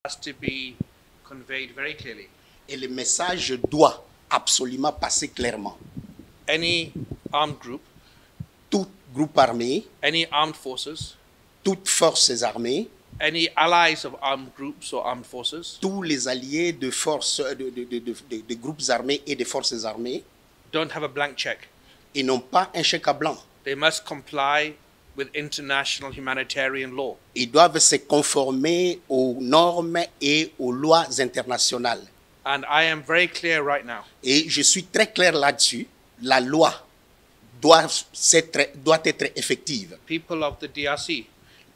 has to be conveyed very clearly. Et le message doit absolument passer clairement. Any armed group, Tout groupe armé, any armed forces, toutes forces armées, any allies of armed groups or armed forces tous les alliés de forces, de groupes armés et de forces armées, don't have a blank check. ils n'ont pas un chèque à blanc. They must comply with international humanitarian law. Ils doivent se conformer aux normes et aux lois internationales. And I am very clear right now. Et je suis très clair là-dessus. La loi doit être effective. People of the DRC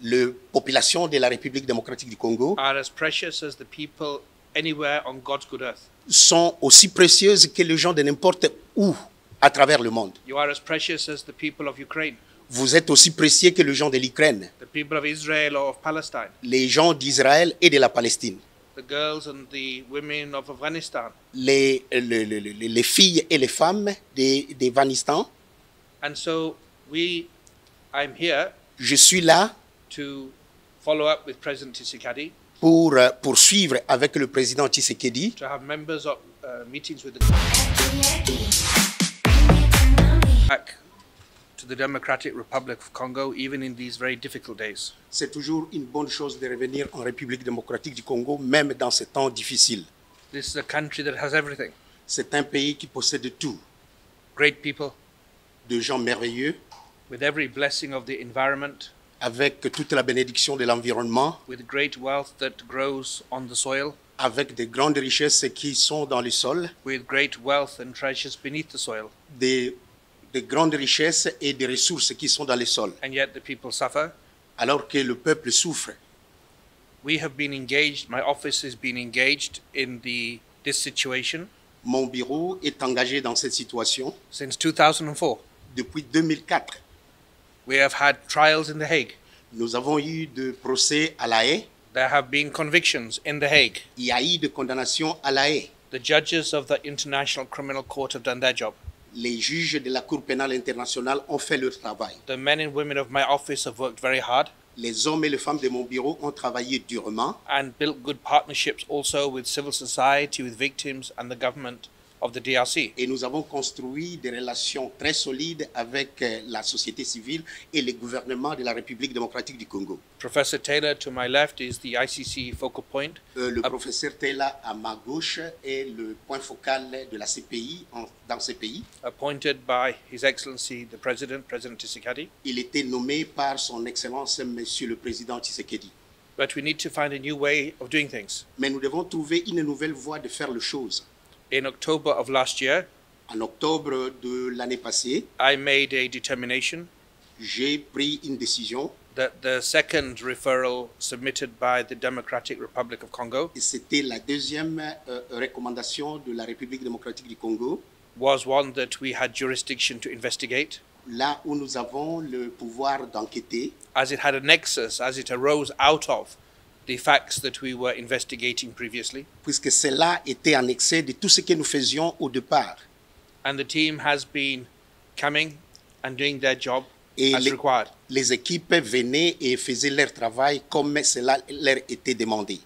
La population de la République démocratique du Congo are as precious as the people anywhere on God's good earth. sont aussi précieuses que les gens de n'importe où à travers le monde. You are as precious as the people of Ukraine, Vous êtes aussi précieux que les gens de l'Ukraine, the people of Israel or of Palestine, les gens d'Israël et de la Palestine, the girls and the women of Afghanistan. les filles et les femmes d'Afghanistan. And so I'm here Je suis là to follow up with President Tshisekedi, pour poursuivre avec le président Tshisekedi, to have members of meetings with back to the Democratic Republic of Congo, even in these very difficult days. C'est toujours une bonne chose de revenir en République démocratique du Congo, même dans ces temps difficiles. This is a country that has everything. C'est un pays qui possède tout, Great people, de gens merveilleux, with every blessing of the environment, avec toute la bénédiction de l'environnement, with great wealth that grows on the soil, avec de grandes richesses qui sont dans le sol, with great wealth and treasures beneath the soil. de grandes richesses et des ressources qui sont dans le sol, And yet the people suffer. alors que le peuple souffre. We have been engaged, my office has been engaged in this situation Mon bureau est engagé dans cette situation since 2004. depuis 2004. We have had trials in The Hague. Nous avons eu de procès à La Haye. There have been convictions in The Hague. Il y a eu de condamnations à La Haye. The judges of the International Criminal Court have done their job. Les juges de la Cour pénale internationale ont fait leur travail. The men and women of my office have worked very hard Les hommes et les femmes de mon bureau ont travaillé durement and built good partnerships also with civil society, with victims and the government of the DRC. et nous avons construit des relations très solides avec la société civile et le gouvernement de la République démocratique du Congo. Professor Taylor to my left is the ICC focal point, Le professeur Taylor à ma gauche est le point focal de la CPI dans ce pays. appointed by His Excellency the President Tshisekedi. Il était nommé par son Excellence Monsieur le Président Tshisekedi. But we need to find a new way of doing things. Mais nous devons trouver une nouvelle voie de faire les choses. In October of last year, En octobre de l'année passée, I made a determination j'ai pris une décision that the second referral submitted by the Democratic Republic of Congo et c'était la deuxième recommandation de la République démocratique du Congo, was one that we had jurisdiction to investigate, là où nous avons le pouvoir d'enquêter, as it had a nexus, as it arose out of the facts that we were investigating previously. puisque cela était en excès de tout ce que nous faisions au départ. And the team has been coming and doing their job Et as required. les équipes venaient et faisaient leur travail comme cela leur était demandé.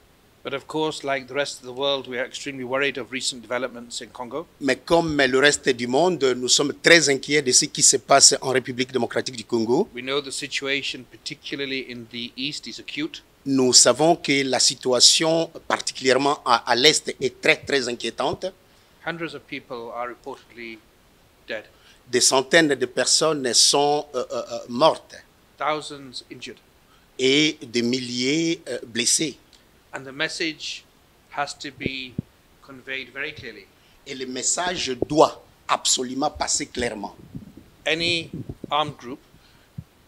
But of course, like the rest of the world, we are extremely worried of recent developments in Congo. Mais comme le reste du monde, nous sommes très inquiets de ce qui se passe en République démocratique du Congo. We know the situation, particularly in the east, is acute. Nous savons que la situation, particulièrement à l'Est, est très, très inquiétante. Hundreds of people are reportedly dead, Des centaines de personnes sont mortes thousands injured. et des milliers blessés. And the message has to be conveyed very clearly. Et le message doit absolument passer clairement. Any armed group,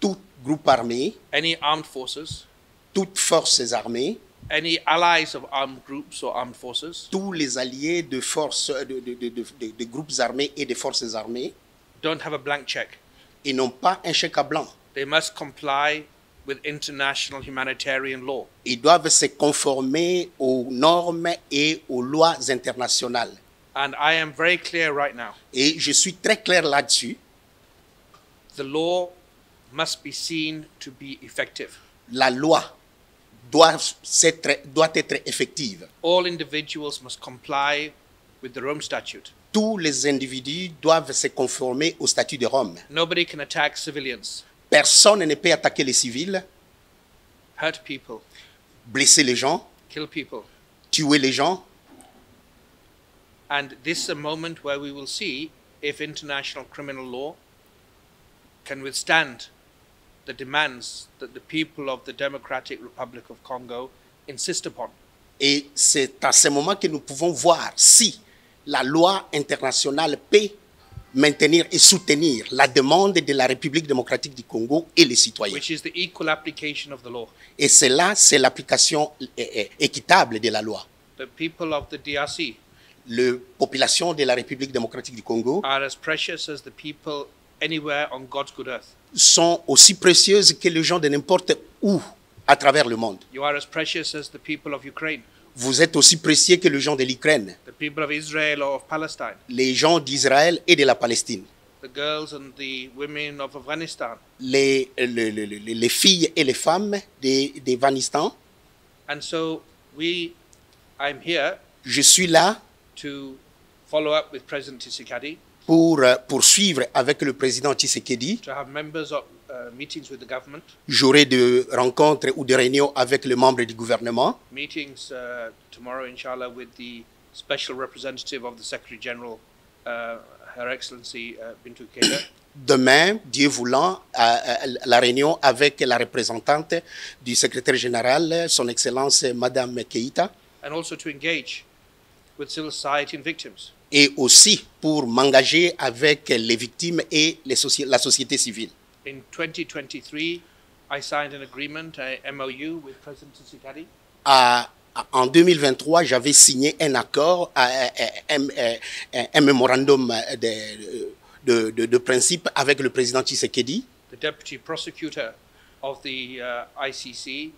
Tout groupe armé, any armed forces, toutes forces armées, any allies of armed groups or armed forces tous les alliés de forces, de groupes armés et de forces armées, don't have a blank check. ils n'ont pas un chèque à blanc. They must comply with international humanitarian law. Ils doivent se conformer aux normes et aux lois internationales. And I am very clear right now. Et je suis très clair là-dessus. The law must be seen to be effective. La loi doit être effective. All individuals must comply with the Rome Statute. Tous les individus doivent se conformer au statut de Rome. Nobody can attack civilians, Personne ne peut attaquer les civils, hurt people, blesser les gens, kill people. tuer les gens. And this is a moment where we will see if international criminal law can withstand the demands that the people of the Democratic Republic of Congo insist upon. Et c'est à ce moment que nous pouvons voir si la loi internationale peut maintenir et soutenir la demande de la République démocratique du Congo et les citoyens. Which is the equal application of the law. Et cela, c'est l'application équitable de la loi. The people of the DRC La population de la République démocratique du Congo are as precious as the people anywhere on God's good earth. sont aussi précieuses que les gens de n'importe où à travers le monde. You are as precious as the people of Ukraine, Vous êtes aussi précieux que les gens de l'Ukraine, the people of Israel or of Palestine, les gens d'Israël et de la Palestine, the girls and the women of Afghanistan. les filles et les femmes d'Afghanistan. And so I'm here Je suis là to follow up with President Tshisekedi, pour poursuivre avec le président Tshisekedi. to have members of meetings with the government, J'aurai des rencontres ou des réunions avec les membres du gouvernement. meetings tomorrow, inshallah, with the special representative of the Secretary General, Her Excellency Bintou Keïta, Demain, Dieu voulant, la réunion avec la représentante du secrétaire général, son Excellence Madame Keïta, and also to engage with civil society and victims. et aussi pour m'engager avec les victimes et la société civile. In 2023, I signed an agreement, a MOU, with President Tshisekedi En 2023, j'avais signé un accord, un mémorandum de principe avec le président Tshisekedi, the deputy prosecutor of the ICC,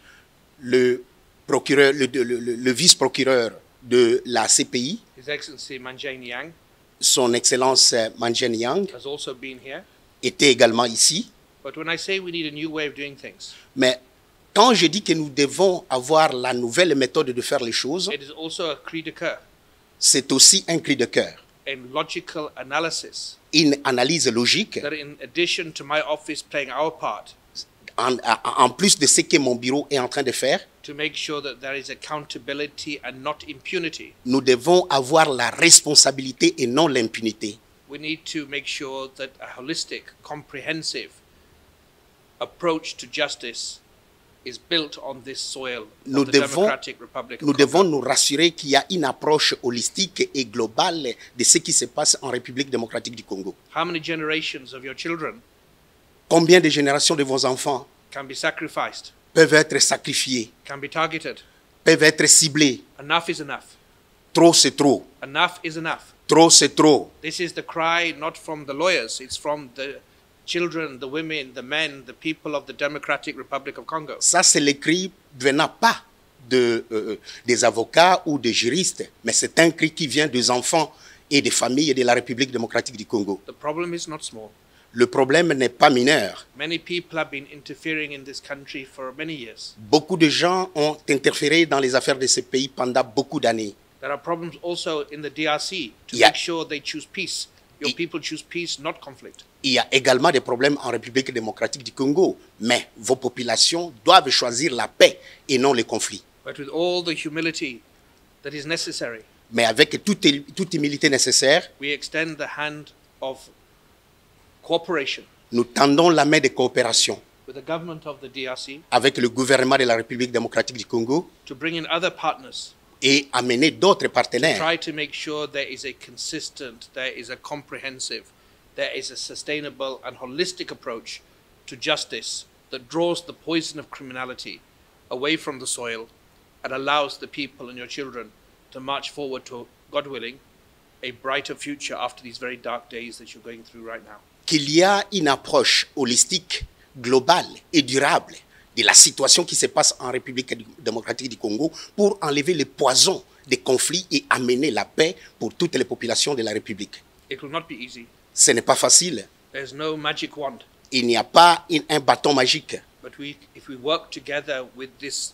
le procureur, le vice-procureur de la CPI, His Excellency Manjane Yang, son Excellence Manjane Yang, has also been here. était également ici. But when I say we need a new way of doing things, Mais quand je dis que nous devons avoir la nouvelle méthode de faire les choses, it is also a cri de coeur, c'est aussi un cri de cœur, a logical analysis une analyse logique, that in addition to my office playing our part en plus de ce que mon bureau est en train de faire, to make sure that there is accountability and not impunity, nous devons avoir la responsabilité et non l'impunité. we need to make sure that a holistic, comprehensive approach to justice is built on this soil Nous of the devons, Democratic Republic of nous Congo. devons nous rassurer qu'il y a une approche holistique et globale de ce qui se passe en République démocratique du Congo. How many generations of your children Combien de générations de vos enfants can be sacrificed, peuvent être sacrifiés, can be targeted? peuvent être ciblés? Enough is enough. Trop, c'est trop. Enough is enough. Trop, c'est trop. This is the cry not from the lawyers, it's from the children, the women, the men, the people of the Democratic Republic of Congo. Ça, c'est le cri venant pas des avocats ou des juristes, mais c'est un cri qui vient des enfants et des familles de la République démocratique du Congo. The problem is not small. Le problème n'est pas mineur. Many people have been interfering in this country for many years. Beaucoup de gens ont interféré dans les affaires de ce pays pendant beaucoup d'années. There are problems also in the DRC to Yeah. make sure they choose peace. Your people choose peace, not conflict. Il y a également des problèmes en République démocratique du Congo, mais vos populations doivent choisir la paix et non les conflits. But with all the humility that is necessary, Mais avec toute humilité nécessaire, we extend the hand of cooperation nous tendons la main de coopération with the government of the DRC avec le gouvernement de la République démocratique du Congo to bring in other partners, et amener d'autres partenaires try to make sure there is a consistent, there is a comprehensive, there is a sustainable and holistic approach to justice that draws the poison of criminality away from the soil and allows the people and your children to march forward to, God willing, a brighter future after these very dark days that you're going through right now. qu'il y a une approche holistique, globale et durable de la situation qui se passe en République démocratique du Congo pour enlever le poison des conflits et amener la paix pour toutes les populations de la République. It will not be easy. Ce n'est pas facile. There's no magic wand. Il n'y a pas un bâton magique. But if we work together with this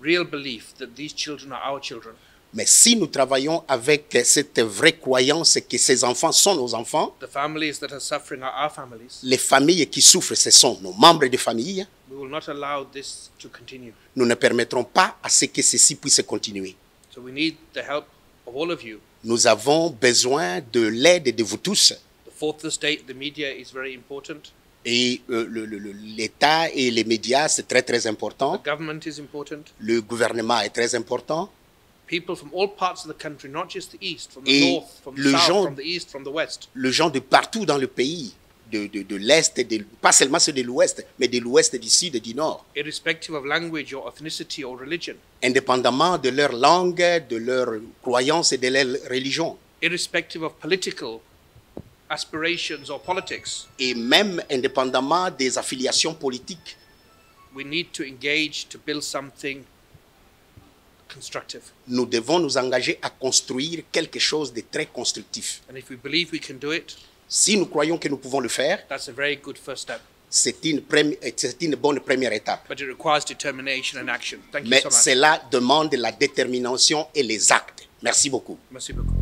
real belief that these children are our children, Mais si nous travaillons avec cette vraie croyance que ces enfants sont nos enfants, the families that are suffering are our families, les familles qui souffrent, ce sont nos membres de famille, we will not allow this to continue. nous ne permettrons pas à ce que ceci puisse continuer. So we need the help of all of you. Nous avons besoin de l'aide de vous tous. The fourth estate, the media, is very important. Et l'État et les médias, c'est très très The important. government is important. Le gouvernement est très important. People from all parts of the country, not just the east, from the Et north, from the le south, gens- from the east, from the west. Les gens de partout dans le pays, de l'Est, pas seulement ceux de l'Ouest, mais de l'Ouest, du Sud et du Nord, Irrespective of language or ethnicity or religion, indépendamment de leur langue, de leur croyance et de leur religion, irrespective of political aspirations or politics, et même indépendamment des affiliations politiques, we need to engage to build something constructive. nous devons nous engager à construire quelque chose de très constructif. And if we believe we can do it, Si nous croyons que nous pouvons le faire, that's a very good first step. c'est une bonne première étape. But it requires determination and action. Thank you Mais so much. cela demande la détermination et les actes. Merci beaucoup. Merci beaucoup.